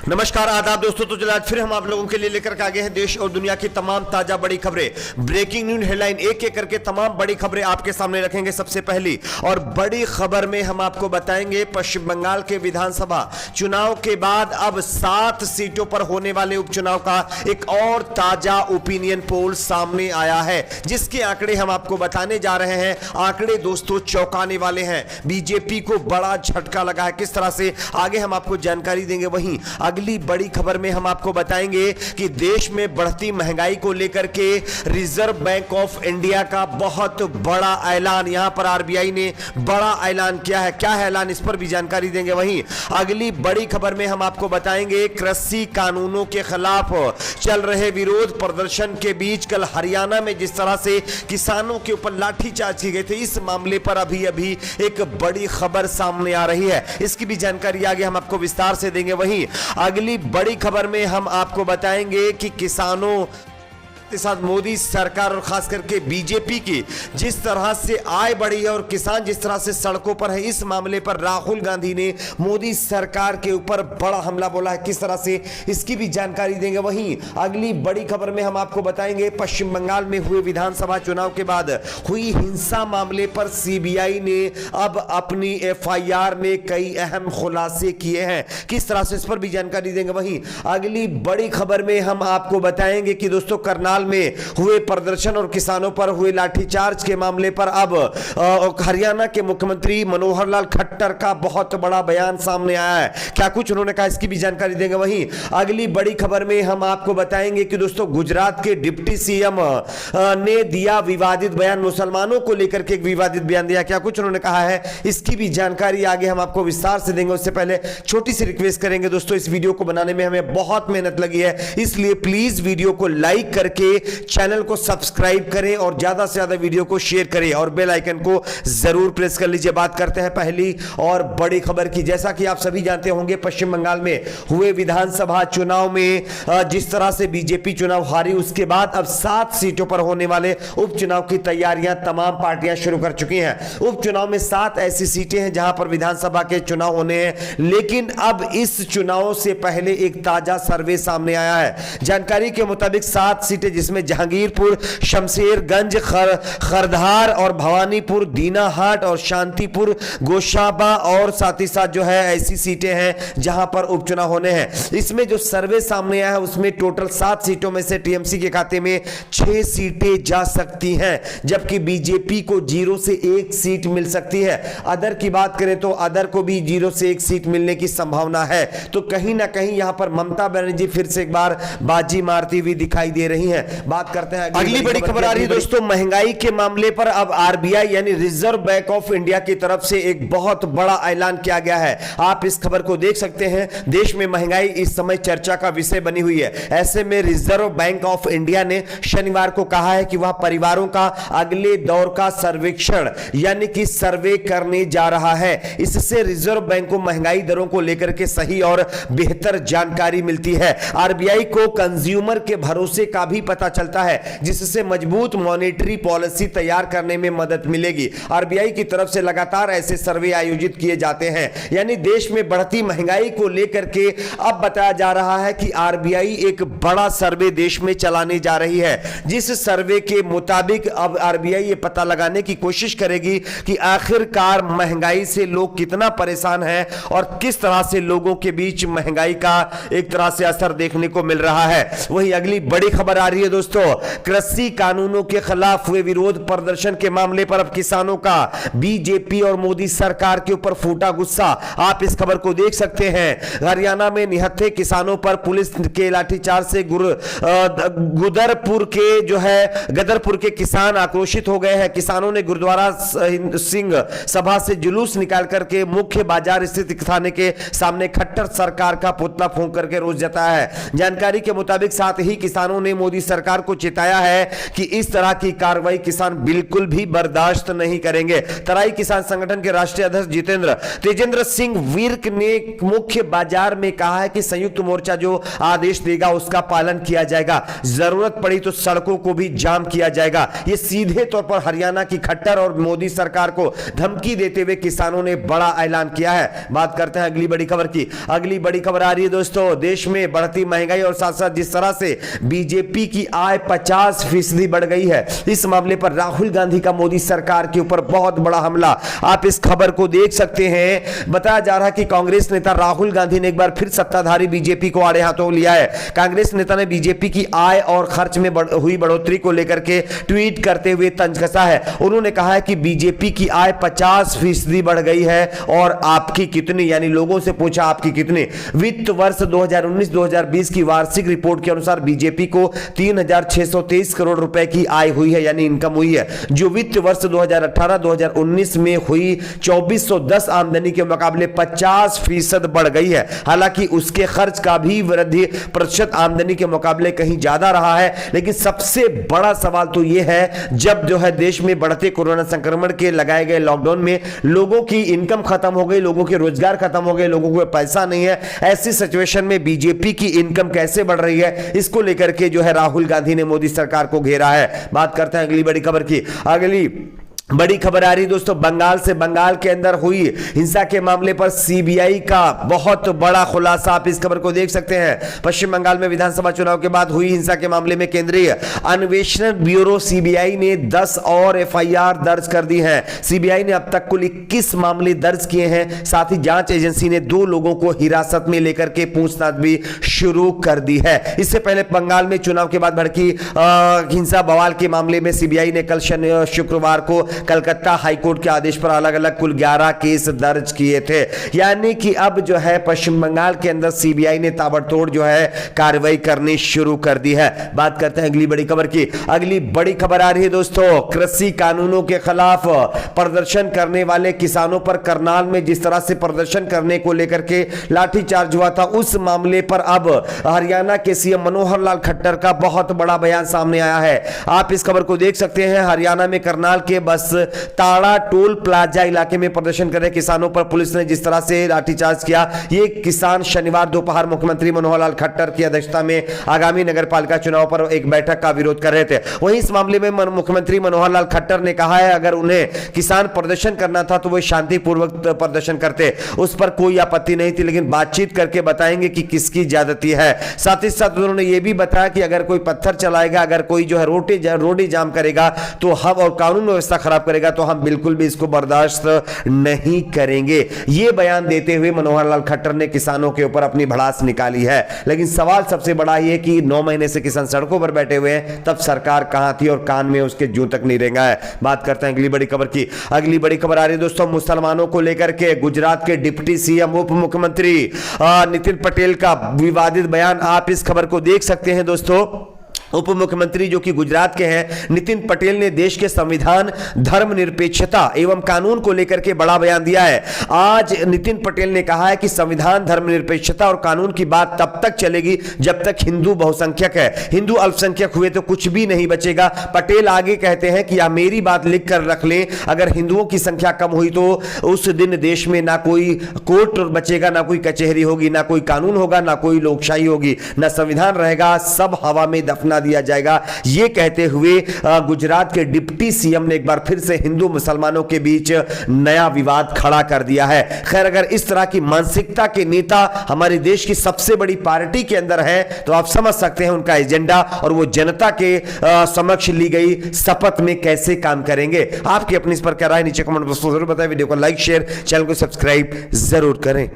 नमस्कार आदाब दोस्तों। तो चलिए आज फिर हम आप लोगों के लिए लेकर आ गए हैं देश और दुनिया की तमाम ताजा बड़ी खबरें। ब्रेकिंग न्यूज हेडलाइन एक एक करके तमाम बड़ी खबरें आपके सामने रखेंगे। सबसे पहली और बड़ी खबर में हम आपको बताएंगे पश्चिम बंगाल के विधानसभा चुनाव के बाद अब 7 सीटों पर होने वाले उपचुनाव का एक और ताजा ओपिनियन पोल सामने आया है, जिसके आंकड़े हम आपको बताने जा रहे हैं। आंकड़े दोस्तों चौंकाने वाले हैं। बीजेपी को बड़ा झटका लगा है, किस तरह से आगे हम आपको जानकारी देंगे। वहीं अगली बड़ी खबर में हम आपको बताएंगे कि देश में बढ़ती महंगाई को लेकर के रिजर्व बैंक ऑफ इंडिया का बहुत बड़ा ऐलान, यहां पर आरबीआई ने बड़ा ऐलान किया है। क्या है ऐलान, इस पर भी जानकारी देंगे। वहीं अगली बड़ी खबर में हम आपको बताएंगे कृषि कानूनों के खिलाफ चल रहे विरोध प्रदर्शन के बीच कल हरियाणा में जिस तरह से किसानों के ऊपर लाठीचार्ज की गई थी, इस मामले पर अभी अभी एक बड़ी खबर सामने आ रही है। इसकी भी जानकारी आगे हम आपको विस्तार से देंगे। वहीं अगली बड़ी खबर में हम आपको बताएंगे कि किसानों के साथ मोदी सरकार और खास करके बीजेपी की जिस तरह से आय बढ़ी है और किसान जिस तरह से सड़कों पर है, इस मामले पर राहुल गांधी ने मोदी सरकार के ऊपर बड़ा हमला बोला है, किस तरह से, इसकी भी जानकारी देंगे। वहीं अगली बड़ी खबर में हम आपको बताएंगे पश्चिम बंगाल में हुए विधानसभा चुनाव के बाद हुई हिंसा मामले पर सीबीआई ने अब अपनी एफआईआर में कई अहम खुलासे किए हैं, किस तरह से, इस पर भी जानकारी देंगे। वहीं अगली बड़ी खबर में हम आपको बताएंगे कि दोस्तों करनाल में हुए प्रदर्शन और किसानों पर हुए लाठीचार्ज के मामले पर अब हरियाणा के मुख्यमंत्री मनोहर लाल खट्टर का बहुत बड़ा बयान सामने आया है। क्या कुछ उन्होंने कहा, इसकी भी जानकारी देंगे। वहीं अगली बड़ी खबर में हम आपको बताएंगे कि दोस्तों गुजरात के डिप्टी सीएम ने दिया विवादित बयान, मुसलमानों को लेकर के एक विवादित बयान दिया। क्या कुछ उन्होंने कहा है, इसकी भी जानकारी आगे हम आपको विस्तार से देंगे। उससे पहले छोटी सी रिक्वेस्ट करेंगे दोस्तों, इस वीडियो को बनाने में हमें बहुत मेहनत लगी है, इसलिए प्लीज वीडियो को लाइक करके चैनल को सब्सक्राइब करें और ज्यादा से ज्यादा वीडियो को शेयर करें और बेल आइकन को जरूर प्रेस कर लीजिए। बात करते हैं पहली और बड़ी खबर की। जैसा कि आप सभी जानते होंगे पश्चिम बंगाल में हुए विधानसभा चुनाव में जिस तरह से बीजेपी चुनाव हारी, उसके बाद अब 7 सीटों पर होने वाले उपचुनाव की तैयारियां तमाम पार्टियां शुरू कर चुकी हैं। उपचुनाव में 7 ऐसी सीटें हैं जहां पर विधानसभा के चुनाव होने हैं, लेकिन अब इस चुनाव से पहले एक ताजा सर्वे सामने आया है। जानकारी के मुताबिक 7 सीटें जिसमें जहांगीरपुर, शमशेरगंज, खरधार और भवानीपुर, दीनाहाट और शांतिपुर, गोशाबा और साथ ही साथ जो है ऐसी सीटें हैं जहां पर उपचुनाव होने हैं। इसमें जो सर्वे सामने आया है उसमें टोटल 7 सीटों में से टीएमसी के खाते में 6 सीटें जा सकती हैं, जबकि बीजेपी को 0 से 1 सीट मिल सकती है। अदर की बात करें तो अदर को भी 0 से 1 सीट मिलने की संभावना है। तो कहीं ना कहीं यहां पर ममता बनर्जी फिर से एक बार बाजी मारती हुई दिखाई दे रही हैं। बात करते हैं अगली बड़ी खबर आ रही है दोस्तों महंगाई के मामले पर। अब आरबीआई यानी रिजर्व बैंक ऑफ इंडिया की तरफ से एक बहुत बड़ा ऐलान किया गया है। आप इस खबर को देख सकते हैं। देश में महंगाई इस समय चर्चा का विषय बनी हुई है। ऐसे में रिजर्व बैंक ऑफ इंडिया ने शनिवार को कहा है कि वह परिवारों का अगले दौर का सर्वेक्षण यानी कि सर्वे करने जा रहा है। इससे रिजर्व बैंक को महंगाई दरों को लेकर के सही और बेहतर जानकारी मिलती है। आरबीआई को कंज्यूमर के भरोसे का भी पता चलता है, जिससे मजबूत मॉनेटरी पॉलिसी तैयार करने में मदद मिलेगी। आरबीआई की तरफ से लगातार ऐसे सर्वे आयोजित किए जाते हैं। यानी देश में बढ़ती महंगाई को लेकर के अब बताया जा रहा है कि आरबीआई एक बड़ा सर्वे देश में चलाने जा रही है, जिस सर्वे के मुताबिक अब आरबीआई ये पता लगाने की कोशिश करेगी कि आखिरकार महंगाई से लोग कितना परेशान हैं और किस तरह से लोगों के बीच महंगाई का एक तरह से असर देखने को मिल रहा है। वहीं अगली बड़ी खबर आ रही है दोस्तों कृषि कानूनों के खिलाफ हुए विरोध प्रदर्शन के मामले पर अब किसानों का बीजेपी और मोदी सरकार के ऊपर फूटा गुस्सा। आप इस खबर को देख सकते हैं। हरियाणा में निहत्थे किसानों पर पुलिस के लाठीचार्ज से गदरपुर के किसान आक्रोशित हो गए हैं। किसानों ने गुरुद्वारा सिंह सभा से जुलूस निकाल करके मुख्य बाजार स्थित थाने के सामने खट्टर सरकार का पुतला फूंक करके रोष जताया है। जानकारी के मुताबिक साथ ही किसानों ने मोदी सरकार को चिताया है कि इस तरह की कार्रवाई किसान बिल्कुल भी बर्दाश्त नहीं करेंगे। तराई किसान संगठन के राष्ट्रीय अध्यक्ष जितेंद्र तेजेंद्र सिंह विर्क ने मुख्य बाजार में कहा है कि संयुक्त मोर्चा जो आदेश देगा उसका पालन किया जाएगा, जरूरत पड़ी तो सड़कों को भी जाम किया जाएगा। यह सीधे तौर पर हरियाणा की खट्टर और मोदी सरकार को धमकी देते हुए किसानों ने बड़ा ऐलान किया है। बात करते हैं अगली बड़ी खबर की। अगली बड़ी खबर आ रही है दोस्तों, देश में बढ़ती महंगाई और साथ साथ जिस तरह से बीजेपी की आय 50% बढ़ गई है, इस मामले पर राहुल गांधी का मोदी सरकार के ऊपर बहुत बड़ा हमला। आप इस खबर को देख सकते हैं। बताया जा रहा है कि कांग्रेस नेता राहुल गांधी ने एक बार फिर सत्ताधारी बीजेपी को आड़े हाथों लिया है। कांग्रेस नेता ने बीजेपी की आय और खर्च में हुई बढ़ोतरी को लेकर के ट्वीट करते हुए तंज कसा है। उन्होंने कहा है कि बीजेपी की आय 50% बढ़ गई है और आपकी कितनी, यानी लोगों से पूछा आपकी कितनी। वित्त वर्ष 2019-2020 की वार्षिक रिपोर्ट के अनुसार बीजेपी को 3623 करोड़ रुपए की आय हुई है, यानी इनकम हुई है, जो वित्त वर्ष 2018-2019 में हुई 2410 आमदनी के मुकाबले 50% बढ़ गई है। हालांकि उसके खर्च का भी वृद्धि प्रतिशत आमदनी के मुकाबले कहीं ज्यादा रहा है। लेकिन सबसे बड़ा सवाल तो यह है, जब जो है देश में बढ़ते कोरोना संक्रमण के लगाए गए लॉकडाउन में लोगों की इनकम खत्म हो गई, लोगों के रोजगार खत्म हो गए, लोगों को पैसा नहीं है, ऐसी सिचुएशन में बीजेपी की इनकम कैसे बढ़ रही है, इसको लेकर के जो है राहुल गांधी ने मोदी सरकार को घेरा है। बात करते हैं अगली बड़ी खबर की। अगली बड़ी खबर आ रही दोस्तों बंगाल से। बंगाल के अंदर हुई हिंसा के मामले पर सीबीआई का बहुत बड़ा खुलासा। आप इस खबर को देख सकते हैं। पश्चिम बंगाल में विधानसभा चुनाव के बाद हुई हिंसा के मामले में केंद्रीय अन्वेषण ब्यूरो सीबीआई ने 10 और एफआईआर दर्ज कर दी है। सीबीआई ने अब तक कुल 21 मामले दर्ज किए हैं। साथ ही जांच एजेंसी ने 2 लोगों को हिरासत में लेकर के पूछताछ भी शुरू कर दी है। इससे पहले बंगाल में चुनाव के बाद भड़की हिंसा बवाल के मामले में सीबीआई ने कल शुक्रवार को कलकत्ता हाईकोर्ट के आदेश पर अलग अलग कुल 11 केस दर्ज किए थे। यानी कि अब जो है पश्चिम बंगाल के अंदर सीबीआई ने ताबड़तोड़ जो है कार्रवाई करनी शुरू कर दी है। बात करते हैं अगली बड़ी खबर की। अगली बड़ी खबर आ रही है दोस्तों, कृषि कानूनों के खिलाफ प्रदर्शन करने वाले किसानों पर करनाल में जिस तरह से प्रदर्शन करने को लेकर के लाठीचार्ज हुआ था, उस मामले पर अब हरियाणा के सीएम मनोहर लाल खट्टर का बहुत बड़ा बयान सामने आया है। आप इस खबर को देख सकते हैं। हरियाणा में करनाल के बस ताड़ा टोल प्लाजा इलाके में प्रदर्शन कर रहे किसानों पर पुलिस ने जिस तरह से लाठीचार्ज किया, ये किसान शनिवार दोपहर मुख्यमंत्री मनोहर लाल खट्टर की अध्यक्षता में आगामी नगरपालिका चुनाव पर एक बैठक का विरोध कर रहे थे। वहीं इस मामले में मुख्यमंत्री मनोहर लाल खट्टर ने कहा है अगर उन्हें किसान प्रदर्शन करना था तो वे शांतिपूर्वक प्रदर्शन करते, उस पर कोई आपत्ति नहीं थी, लेकिन बातचीत करके बताएंगे कि किसकी ज्यादती है। साथ ही साथ उन्होंने यह भी बताया कि अगर कोई पत्थर चलाएगा, अगर कोई जो है रोडी जाम करेगा तो हम और कानून व्यवस्था खराब करेगा तो हम बिल्कुल भी इसको बर्दाश्त नहीं करेंगे। यह बयान देते हुए मनोहर लाल खट्टर ने किसानों के ऊपर अपनी भड़ास निकाली है। लेकिन सवाल सबसे बड़ा यह कि 9 महीने से किसान सड़कों पर बैठे हुए हैं, तब सरकार कहां थी और कान में उसके जूं तक नहीं रेंगा है। बात करते हैं अगली बड़ी खबर की। अगली बड़ी खबर आ रही है दोस्तों मुसलमानों को लेकर के। गुजरात के डिप्टी सीएम उप मुख्यमंत्री नितिन पटेल का विवादित बयान। आप इस खबर को देख सकते हैं दोस्तों। उप मुख्यमंत्री जो कि गुजरात के हैं नितिन पटेल ने देश के संविधान, धर्मनिरपेक्षता एवं कानून को लेकर के बड़ा बयान दिया है। आज नितिन पटेल ने कहा है कि संविधान, धर्मनिरपेक्षता और कानून की बात तब तक चलेगी जब तक हिंदू बहुसंख्यक है। हिंदू अल्पसंख्यक हुए तो कुछ भी नहीं बचेगा। पटेल आगे कहते हैं कि आप मेरी बात लिख कर रख लें, अगर हिंदुओं की संख्या कम हुई तो उस दिन देश में ना कोई कोर्ट बचेगा, ना कोई कचहरी होगी, ना कोई कानून होगा, ना कोई लोकशाही होगी, ना संविधान रहेगा, सब हवा में दफना दिया जाएगा। यह कहते हुए गुजरात के डिप्टी सीएम ने एक बार फिर से हिंदू मुसलमानों के बीच नया विवाद खड़ा कर दिया है। खैर, अगर इस तरह की मानसिकता के नेता हमारे देश की सबसे बड़ी पार्टी के अंदर है तो आप समझ सकते हैं उनका एजेंडा और वो जनता के समक्ष ली गई शपथ में कैसे काम करेंगे। आपकी अपनी इस पर क्या राय नीचे कमेंट बॉक्स में जरूर बताएं। वीडियो को लाइक, शेयर, चैनल को सब्सक्राइब जरूर करें।